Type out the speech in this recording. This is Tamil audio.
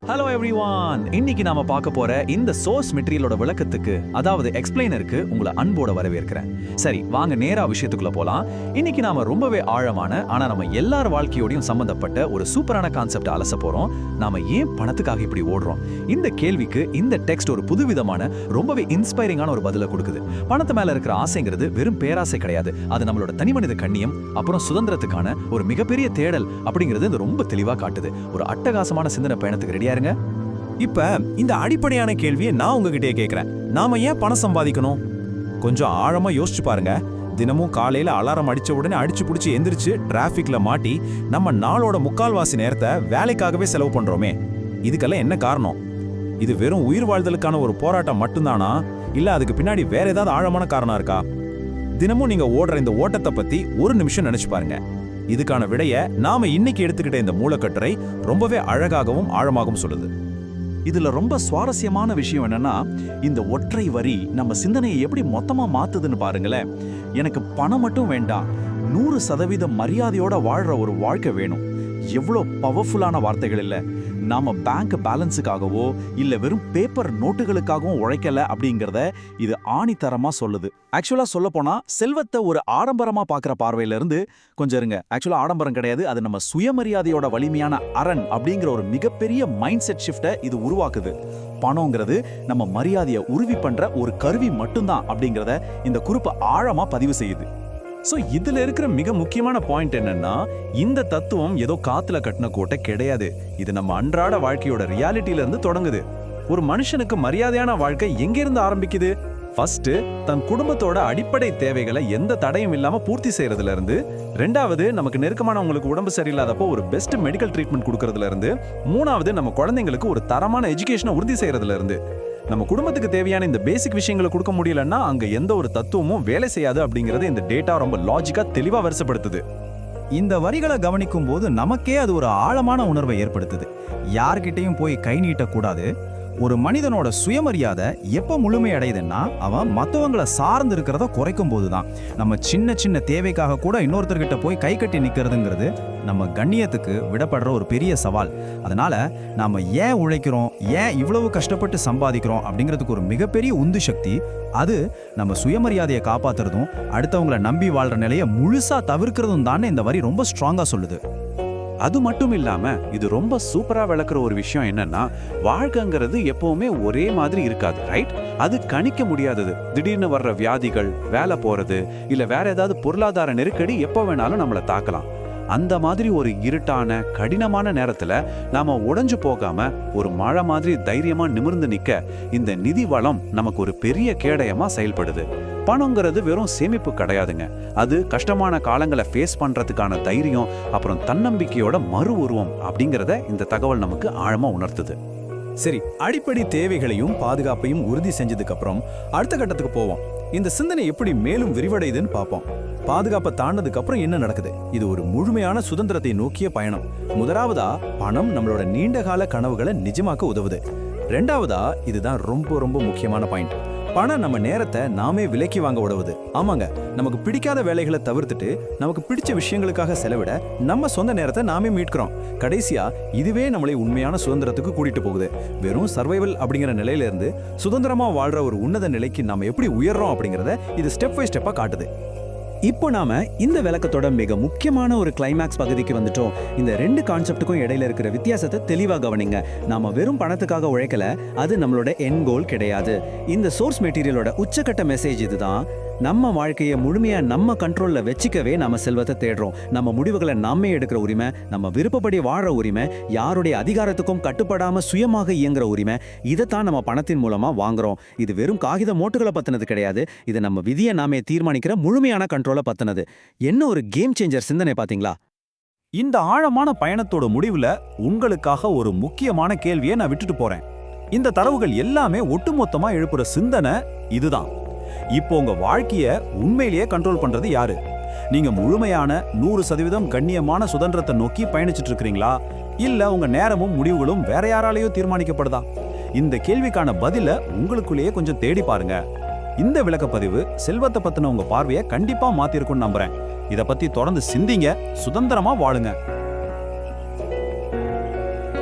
Hello everyone. இன்னைக்கு நாம பார்க்க போற இந்த சோர்ஸ் மெட்டீரியலோட விளக்கத்துக்கு, அதாவது எக்ஸ்பிளைனருக்கு உங்களை அன்போட வரவேற்கிறேன். சரி, வாங்க நேரா விஷயத்துக்குள்ள போலாம். இன்னைக்கு நாம ரொம்பவே ஆழமான, ஆனா நம்ம எல்லார் வாழ்க்கையோடையும் சம்பந்தப்பட்ட ஒரு சூப்பரான கான்செப்ட் அலச போறோம். நாம ஏன் பணத்துக்காக இப்படி ஓடுறோம்? இந்த கேள்விக்கு இந்த டெக்ஸ்ட் ஒரு புதுவிதமான, ரொம்பவே இன்ஸ்பைரிங்கான ஒரு பதிலை கொடுக்குது. பணத்து மேல இருக்கிற ஆசைங்கிறது வெறும் பேராசை கிடையாது. அது நம்மளோட தனிமனித கண்ணியம், அப்புறம் சுதந்திரத்துக்கான ஒரு மிகப்பெரிய தேடல் அப்படிங்கிறது இது ரொம்ப தெளிவா காட்டுது. ஒரு அட்டகாசமான சிந்தனை பயணத்துக்கு ரெடியா இருங்க. இப்ப இந்த அடிப்படையான கேள்வியை நான் உங்ககிட்டயே கேட்கிறேன். நாம ஏன் பணம் சம்பாதிக்கணும்? கொஞ்சம் ஆழமா யோசிச்சு பாருங்க. தினமும் காலையில அலாரம் அடிச்ச உடனே அடிச்சு புடிச்சு எந்திரிச்சு டிராஃபிக்ல மாட்டி நம்ம நாளோட முக்கால்வாசி நேரத்தை வேலைக்காகவே செலவு பண்றோமே. இதுக்கெல்லாம் என்ன காரணம்? இது வெறும் உயிர் வாழ்தலுக்கான ஒரு போராட்டம் மட்டும்தானா, இல்ல அதுக்கு பின்னாடி வேற ஏதாவது ஆழமான காரணம் இருக்கா? தினமும் நீங்க ஓடுற இந்த ஓட்டத்தை பத்தி ஒரு நிமிஷம் நினைச்சு பாருங்க. இதுக்கான விடைய நாம இன்னைக்கு எடுத்துக்கிட்ட இந்த மூலக்கட்டுரை ரொம்பவே அழகாகவும் ஆழமாகவும் சொல்லுது. இதுல ரொம்ப சுவாரஸ்யமான விஷயம் என்னன்னா, இந்த ஒற்றை வரி நம்ம சிந்தனையை எப்படி மொத்தமா மாத்துதுன்னு பாருங்களேன். எனக்கு பணம் மட்டும் வேண்டாம், 100% மரியாதையோட வாழ்ற ஒரு வாழ்க்கை வேணும். எவ்வளோ பவர்ஃபுல்லான வார்த்தைகள் இல்லை. நாம பேங்க் பேலன்ஸுக்காகவோ இல்ல வெறும் பேப்பர் நோட்டுகளுக்காகவும் உழைக்கல அப்படிங்கிறத இது ஆணித்தரமா சொல்லுது. ஆக்சுவலா சொல்ல போனா, செல்வத்தை ஒரு ஆடம்பரமா பார்க்குற பார்வையில இருந்து கொஞ்சம் இருங்க. ஆக்சுவலா ஆடம்பரம் கிடையாது, அது நம்ம சுயமரியாதையோட வலிமையான அரண் அப்படிங்கிற ஒரு மிகப்பெரிய மைண்ட் செட் ஷிஃப்டை இது உருவாக்குது. பணங்கிறது நம்ம மரியாதையை உறுதி பண்ற ஒரு கருவி மட்டும்தான் அப்படிங்கிறத இந்த குறிப்பு ஆழமா பதிவு செய்யுது. ஸோ இதுல இருக்கிற மிக முக்கியமான பாயிண்ட் என்னன்னா, இந்த தத்துவம் ஏதோ காத்துல கட்டின கோட்டை கிடையாது. இது நம்ம அன்றாட வாழ்க்கையோட ரியாலிட்டியில இருந்து தொடங்குது. ஒரு மனுஷனுக்கு மரியாதையான வாழ்க்கை எங்கிருந்து ஆரம்பிக்குது? ஃபர்ஸ்ட், தன் குடும்பத்தோட அடிப்படை தேவைகளை எந்த தடையும் இல்லாம பூர்த்தி செய்யறதுல இருந்து, ரெண்டாவது நமக்கு நெருக்கமானவங்களுக்கு உடம்பு சரியில்லாதப்போ ஒரு பெஸ்ட் மெடிக்கல் ட்ரீட்மெண்ட் கொடுக்கறதுல இருந்து, மூணாவது நம்ம குழந்தைங்களுக்கு ஒரு தரமான எஜுகேஷனை உறுதி செய்யறதுல இருந்து. நம்ம குடும்பத்துக்கு தேவையான இந்த பேசிக் விஷயங்களை கொடுக்க முடியலன்னா அங்க எந்த ஒரு தத்துவமும் வேலை செய்யாது அப்படிங்கறது இந்த டேட்டா ரொம்ப லாஜிக்கா தெளிவா வரிசைப்படுத்துது. இந்த வரிகளை கவனிக்கும் போது நமக்கே அது ஒரு ஆழமான உணர்வை ஏற்படுத்துது. யார்கிட்டையும் போய் கை நீட்டக்கூடாது. ஒரு மனிதனோட சுயமரியாதை எப்போ முழுமையடையுதுன்னா, அவன் மற்றவங்களை சார்ந்து இருக்கிறத குறைக்கும் போதுதான். நம்ம சின்ன சின்ன தேவைக்காக கூட இன்னொருத்தர்கிட்ட போய் கை கட்டி நிற்கிறதுங்கிறது நம்ம கண்ணியத்துக்கு விடப்படுற ஒரு பெரிய சவால். அதனால நாம ஏன் உழைக்கிறோம், ஏன் இவ்வளவு கஷ்டப்பட்டு சம்பாதிக்கிறோம் அப்படிங்கிறதுக்கு ஒரு மிகப்பெரிய உந்து சக்தி அது நம்ம சுயமரியாதையை காப்பாத்துறதும் அடுத்தவங்களை நம்பி வாழ்ற நிலையை முழுசா தவிர்க்கிறதும் தானே இந்த வரி ரொம்ப ஸ்ட்ராங்கா சொல்லுது. அது மட்டும் இல்லாம இது ரொம்ப சூப்பரா விளக்குற ஒரு விஷயம் என்னன்னா, வாழ்க்கைங்கிறது எப்பவுமே ஒரே மாதிரி இருக்காது, ரைட்? அது கணிக்க முடியாதது. திடீர்னு வர்ற வியாதிகள், வேலை போறது, இல்ல வேற ஏதாவது பொருளாதார நெருக்கடி எப்போ வேணாலும் நம்மளை தாக்கலாம். அந்த மாதிரி ஒரு இருட்டான கடினமான நேரத்துல நாம உடைஞ்சு போகாம ஒரு மழை மாதிரி தைரியமா நிமிர்ந்து நிக்க இந்த நிதி வளம் நமக்கு ஒரு பெரிய கேடயமா செயல்படுது. பணங்கிறது வெறும் சேமிப்பு கிடையாதுங்க. அது கஷ்டமான காலங்களை ஃபேஸ் பண்றதுக்கான தைரியம், அப்புறம் தன்னம்பிக்கையோட மறு உருவம் அப்படிங்கிறத இந்த தகவல் நமக்கு ஆழமா உணர்த்துது. சரி, அடிப்படை தேவைகளையும் பாதுகாப்பையும் உறுதி செஞ்சதுக்கு அப்புறம் அடுத்த கட்டத்துக்கு போவோம். இந்த சிந்தனை எப்படி மேலும் விரிவடையுதுன்னு பார்ப்போம். பாதுகாப்பை தாண்டதுக்கு அப்புறம் என்ன நடக்குது? இது ஒரு முழுமையான சுதந்திரத்தை நோக்கிய பயணம். முதலாவதா, பணம் நம்மளோட நீண்டகால கனவுகளை நிஜமாக்க உதவுது. ரெண்டாவதா, இதுதான் ரொம்ப ரொம்ப முக்கியமான பாயிண்ட். பணம் நம்ம நேரத்தை நாமே விலைக்கு வாங்க உதவுது. ஆமாங்க, நமக்கு பிடிக்காத வேலைகளை தவிர்த்துட்டு நமக்கு பிடிச்ச விஷயங்களுக்காக செலவிட நம்ம சொந்த நேரத்தை நாமே மீட்கிறோம். கடைசியா இதுவே நம்மளை உண்மையான சுதந்திரத்துக்கு கூட்டிட்டு போகுது. வெறும் சர்வைவல் அப்படிங்கிற நிலையில இருந்து சுதந்திரமா வாழ்ற ஒரு உன்னத நிலைக்கு நாம எப்படி உயர்றோம் அப்படிங்கறத இது ஸ்டெப் பை ஸ்டெப்பா காட்டுது. இப்போ நாம இந்த விளக்கத்தோட மிக முக்கியமான ஒரு கிளைமேக்ஸ் பகுதிக்கு வந்துட்டோம். இந்த ரெண்டு கான்செப்டுக்கும் இடையில இருக்கிற வித்தியாசத்தை தெளிவா கவனிங்க. நாம வெறும் பணத்துக்காக உழைக்கல, அது நம்மளோட எண்ட் கோல் கிடையாது. இந்த சோர்ஸ் மெட்டீரியலோட உச்சக்கட்ட மெசேஜ் இதுதான். நம்ம வாழ்க்கையை முழுமையா நம்ம கண்ட்ரோல்ல வச்சுக்கவே நம்ம செல்வத்தை தேடுறோம். நம்ம முடிவுகளை நாமே எடுக்கிற உரிமை, நம்ம விருப்பப்படி வாழற உரிமை, யாருடைய அதிகாரத்துக்கும் கட்டுப்படாம சுயமாக இயங்குற உரிமை, இதைத்தான் நம்ம பணத்தின் மூலமா வாங்குறோம். இது வெறும் காகித மோட்டுகளை பத்தினது கிடையாது. இது நம்ம விதியை நாமே தீர்மானிக்கிற முழுமையான கண்ட்ரோலை பத்தினது. என்ன ஒரு கேம் சேஞ்சர் சிந்தனை பாத்தீங்களா? இந்த ஆழமான பயணத்தோட முடிவுல உங்களுக்காக ஒரு முக்கியமான கேள்வியை நான் விட்டுட்டு போறேன். இந்த தரவுகள் எல்லாமே ஒட்டுமொத்தமா எழுப்புற சிந்தனை இதுதான். இப்போ உங்க வாழ்க்கைய உண்மையிலேயே கண்ட்ரோல் பண்றது யாரு? நீங்க முழுமையான 100% கண்ணியமான சுதந்திரத்தை நோக்கி பயணிச்சுட்டு இருக்கிறீங்களா, இல்ல உங்க நேரமும் முடிவுகளும் வேற யாராலேயோ தீர்மானிக்கப்படுதா? இந்த கேள்விக்கான பதில உங்களுக்குள்ளேயே கொஞ்சம் தேடி பாருங்க. இந்த விளக்கப்பதிவு செல்வத்தை பத்தின உங்க பார்வையை கண்டிப்பா மாத்திருக்கும்னு நம்புறேன். இத பத்தி தொடர்ந்து சிந்திங்க, சுதந்திரமா வாழுங்க.